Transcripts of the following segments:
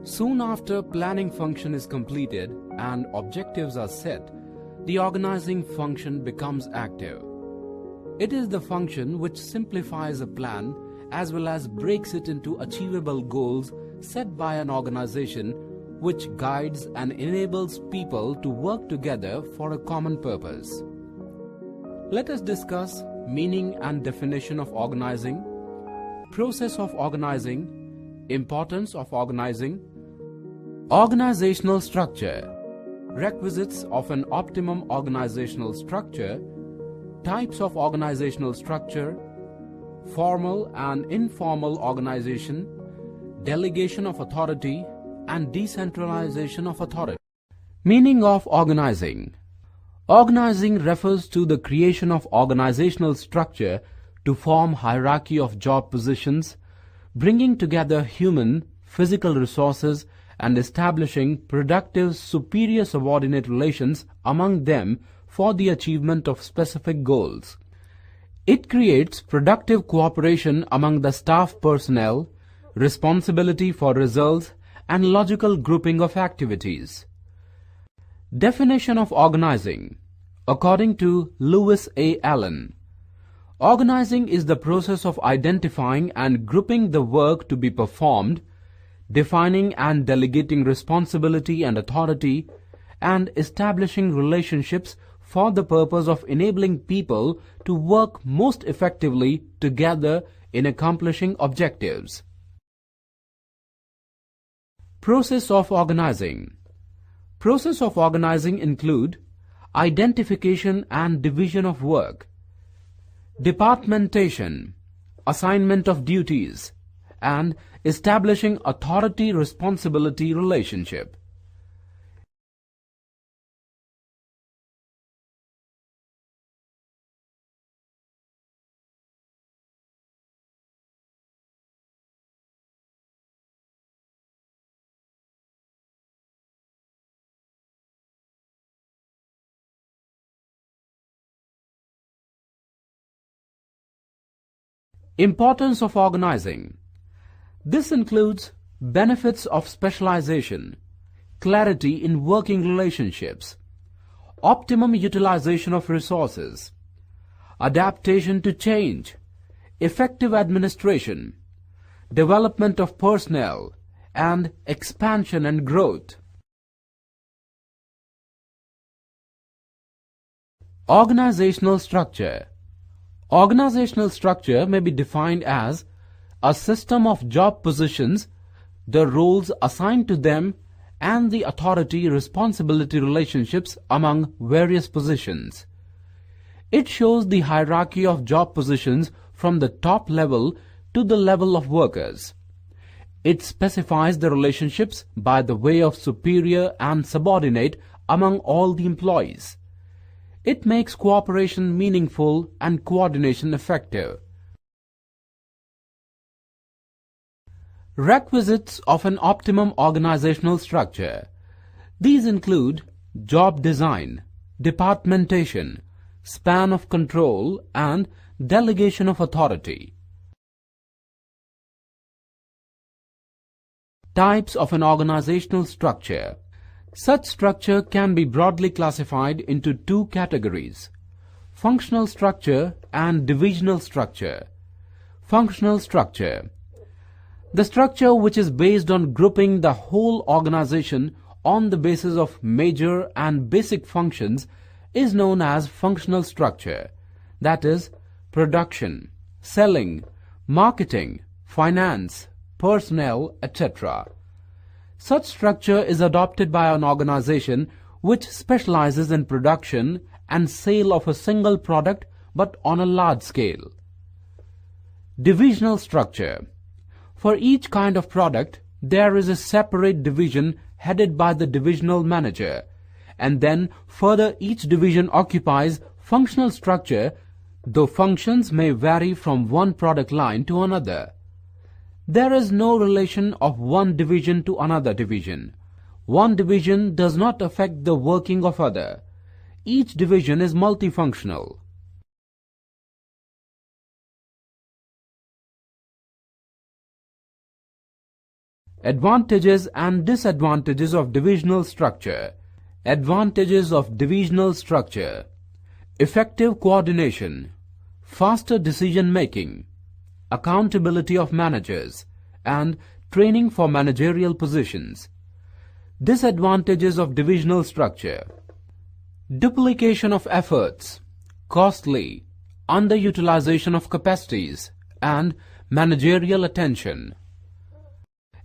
Soon after planning function is completed and objectives are set, the organizing function becomes active. It is the function which simplifies a plan as well as breaks it into achievable goals set by an organization, which guides and enables people to work together for a common purpose. Let us discuss meaning and definition of organizing, process of organizing, importance of organizing, organizational structure, requisites of an optimum organizational structure, types of organizational structure, formal and informal organization, delegation of authority, and decentralization of authority. Meaning of organizing. Organizing refers to the creation of organizational structure to form hierarchy of job positions, bringing together human, physical resources and establishing productive superior subordinate relations among them for the achievement of specific goals. It creates productive cooperation among the staff personnel, responsibility for results, and logical grouping of activities. Definition of organizing. According to Lewis A. Allen, organizing is the process of identifying and grouping the work to be performed, defining and delegating responsibility and authority, and establishing relationships for the purpose of enabling people to work most effectively together in accomplishing objectives. Process of organizing. Process of organizing include identification and division of work, departmentation, assignment of duties, and establishing authority-responsibility relationship. Importance of organizing. This includes benefits of specialization, clarity in working relationships, optimum utilization of resources, adaptation to change, effective administration, development of personnel, and expansion and growth. Organizational structure. Organizational structure may be defined as a system of job positions, the roles assigned to them, and the authority-responsibility relationships among various positions. It shows the hierarchy of job positions from the top level to the level of workers. It specifies the relationships by the way of superior and subordinate among all the employees. It makes cooperation meaningful and coordination effective. Requisites of an optimum organizational structure. These include job design, departmentation, span of control, and delegation of authority. Types of an organizational structure. Such structure can be broadly classified into two categories: functional structure and divisional structure. Functional structure. The structure which is based on grouping the whole organization on the basis of major and basic functions is known as functional structure, that is, production, selling, marketing, finance, personnel, etc. Such structure is adopted by an organization which specializes in production and sale of a single product but on a large scale. Divisional structure. For each kind of product, there is a separate division headed by the divisional manager, and then further each division occupies functional structure, though functions may vary from one product line to another. There is no relation of one division to another division. One division does not affect the working of other. Each division is multifunctional. Advantages and disadvantages of divisional structure. Advantages of divisional structure: effective coordination, faster decision making, accountability of managers, and training for managerial positions. Disadvantages of divisional structure: duplication of efforts, costly, underutilization of capacities, and managerial attention.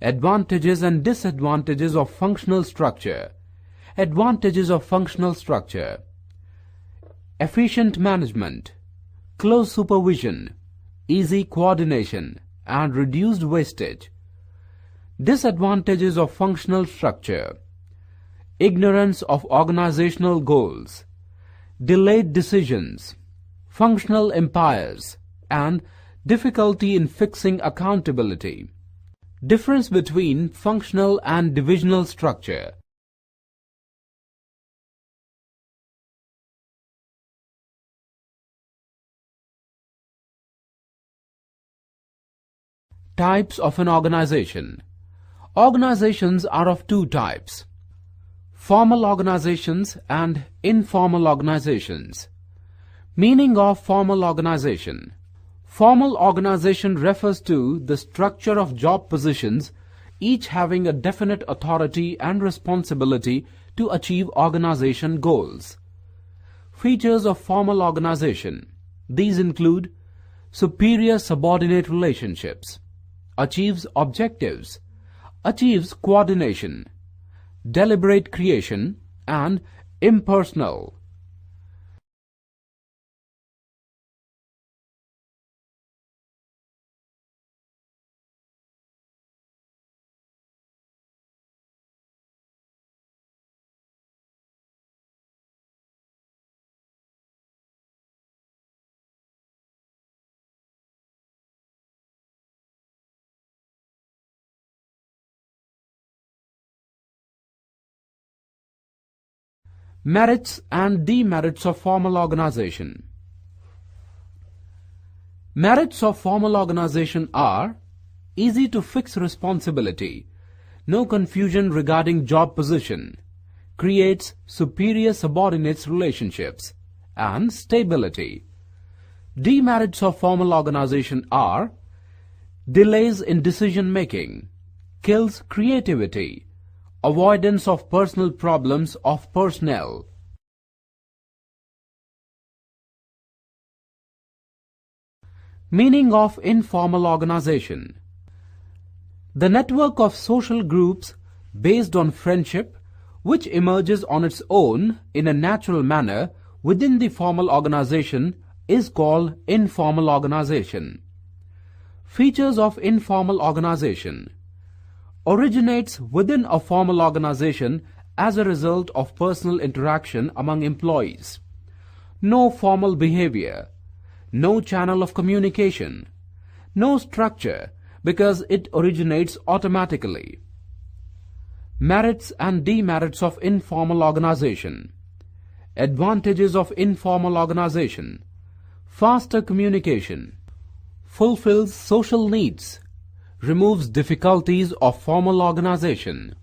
Advantages and disadvantages of functional structure. Advantages of functional structure: efficient management, close supervision, easy coordination, and reduced wastage. Disadvantages of functional structure: ignorance of organizational goals, delayed decisions, functional empires, and difficulty in fixing accountability. Difference between functional and divisional structure. Types of an organization. Organizations are of two types: formal organizations and informal organizations. Meaning of formal organization. Formal organization refers to the structure of job positions, each having a definite authority and responsibility to achieve organization goals. Features of formal organization. These include superior-subordinate relationships, achieves objectives, achieves coordination, deliberate creation, and impersonal. Merits and demerits of formal organization. Merits of formal organization are: easy to fix responsibility, no confusion regarding job position, creates superior subordinates relationships, and stability. Demerits of formal organization are: delays in decision making, kills creativity, avoidance of personal problems of personnel. Meaning of informal organization. The network of social groups based on friendship which emerges on its own in a natural manner within the formal organization is called informal organization. Features of informal organization. Originates within a formal organization as a result of personal interaction among employees. No formal behavior, no channel of communication, no structure because it originates automatically. Merits and demerits of informal organization. Advantages of informal organization: faster communication, fulfills social needs, removes difficulties of formal organization.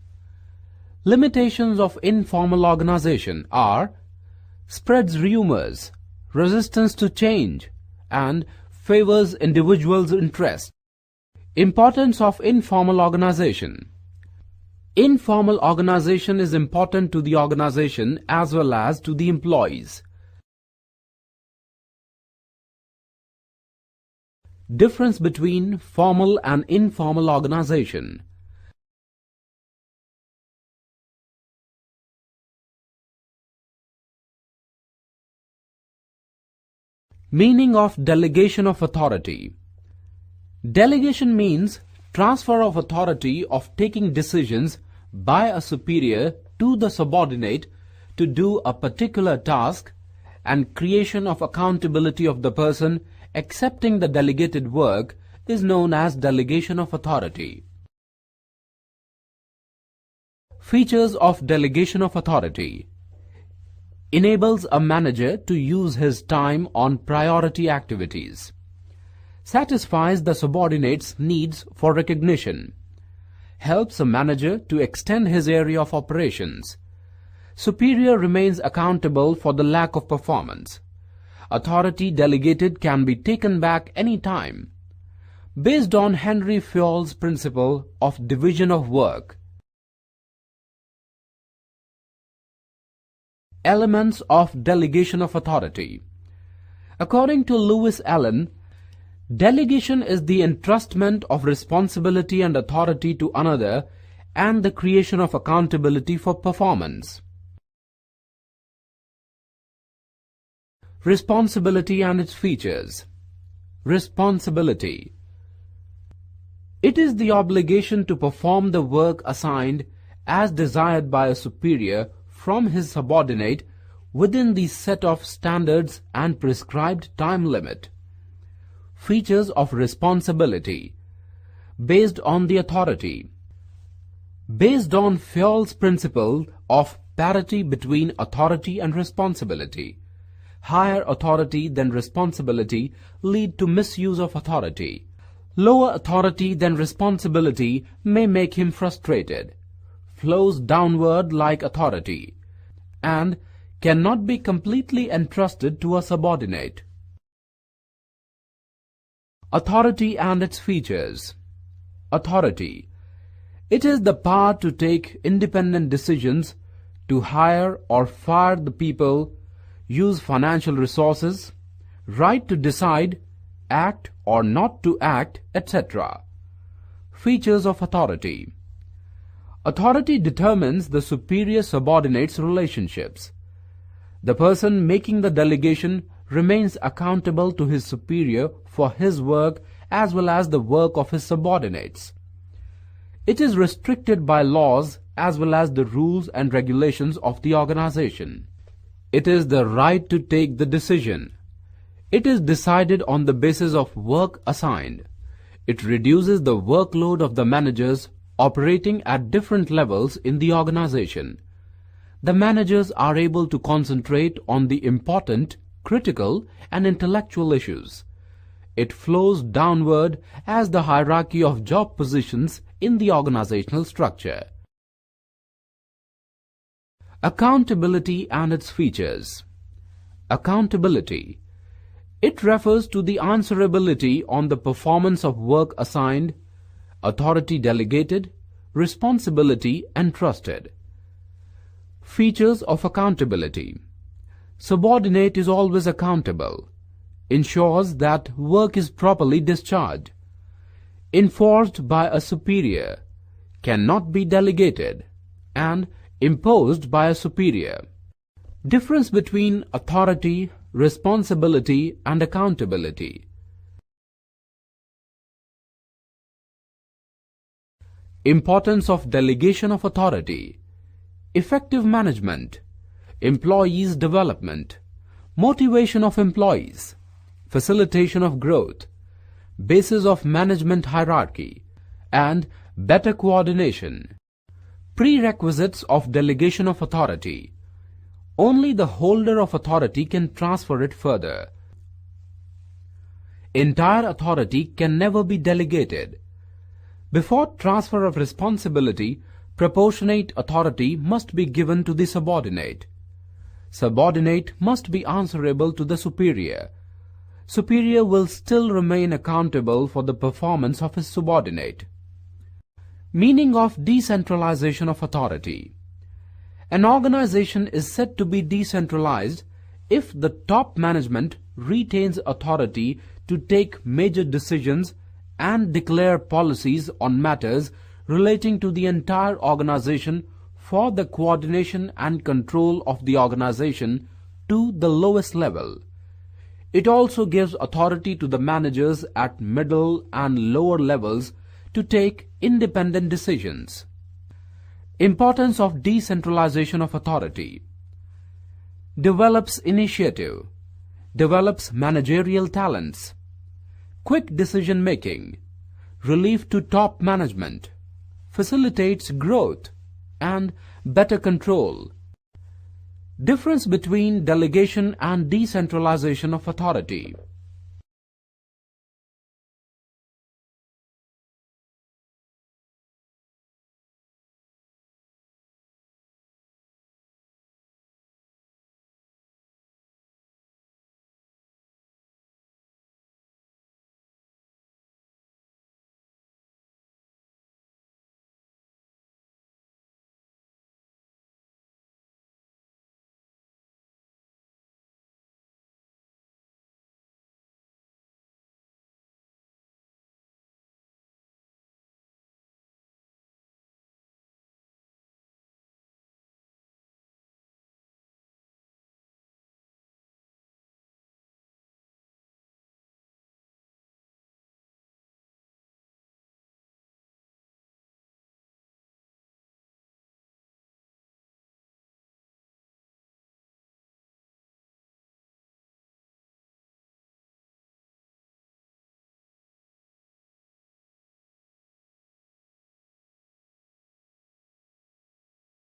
Limitations of informal organization are: spreads rumors, resistance to change, and favors individuals' interests. Importance of informal organization. Informal organization is important to the organization as well as to the employees. Difference between formal and informal organization. Meaning of delegation of authority. Delegation means transfer of authority of taking decisions by a superior to the subordinate to do a particular task, and creation of accountability of the person accepting the delegated work is known as delegation of authority. Features of delegation of authority. Enables a manager to use his time on priority activities. Satisfies the subordinates' needs for recognition. helps a manager to extend his area of operations. Superior remains accountable for the lack of performance. Authority delegated can be taken back any time. Based on Henry Fayol's principle of division of work. Elements of delegation of authority. According to Lewis Allen, delegation is the entrustment of responsibility and authority to another and the creation of accountability for performance. Responsibility and its features. Responsibility. It is the obligation to perform the work assigned as desired by a superior from his subordinate within the set of standards and prescribed time limit. Features of responsibility. Based on the authority. Based on Fayol's principle of parity between authority and responsibility. Higher authority than responsibility lead to misuse of authority. Lower authority than responsibility may make him frustrated, flows downward like authority, and cannot be completely entrusted to a subordinate. Authority and its features. Authority. It is the power to take independent decisions, to hire or fire the people, use financial resources, right to decide, act or not to act, etc. Features of authority. Authority determines the superior-subordinate's relationships. The person making the delegation remains accountable to his superior for his work as well as the work of his subordinates. It is restricted by laws as well as the rules and regulations of the organization. It is the right to take the decision. It is decided on the basis of work assigned. It reduces the workload of the managers operating at different levels in the organization. The managers are able to concentrate on the important, critical, and intellectual issues. It flows downward as the hierarchy of job positions in the organizational structure. Accountability and its features. Accountability. It refers to the answerability on the performance of work assigned, authority delegated, responsibility entrusted. Features of accountability. Subordinate is always accountable, ensures that work is properly discharged, enforced by a superior, cannot be delegated, and imposed by a superior. Difference between authority, responsibility, and accountability. Importance of delegation of authority. Effective management. Employees' development. Motivation of employees. Facilitation of growth. Basis of management hierarchy. And better coordination. Prerequisites of delegation of authority. Only the holder of authority can transfer it further. Entire authority can never be delegated. Before transfer of responsibility, proportionate authority must be given to the subordinate. Subordinate must be answerable to the superior. Superior will still remain accountable for the performance of his subordinate. Meaning of decentralization of authority. An organization is said to be decentralized if the top management retains authority to take major decisions and declare policies on matters relating to the entire organization for the coordination and control of the organization to the lowest level. It also gives authority to the managers at middle and lower levels to take independent decisions. Importance of decentralization of authority. Develops initiative. Develops managerial talents. Quick decision making. Relief to top management. Facilitates growth and better control. Difference between delegation and decentralization of authority.